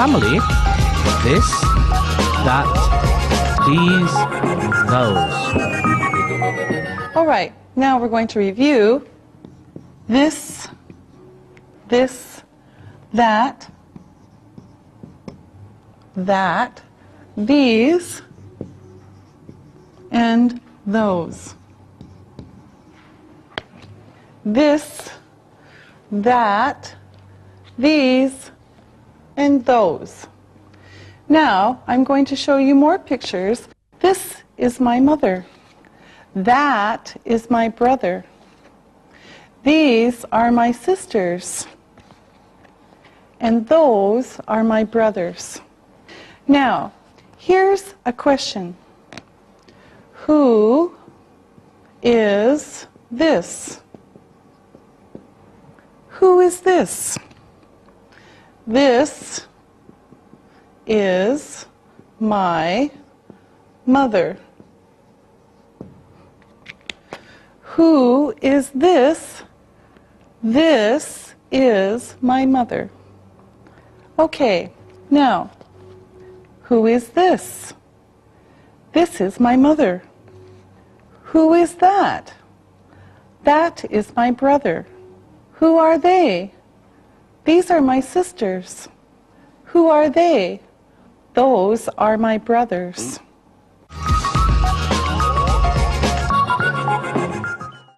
family. This, that, these, those. All right, now we're going to review this, that, these, and those. This, that, these, and those. Now, I'm going to show you more pictures. This is my mother. That is my brother. These are my sisters. And those are my brothers. Now, here's a question. Who is this? Who is this? This is my mother. Who is this? This is my mother. Okay, now, who is this? This is my mother. Who is that? That is my brother. Who are they? These are my sisters. Who are they? Those are my brothers.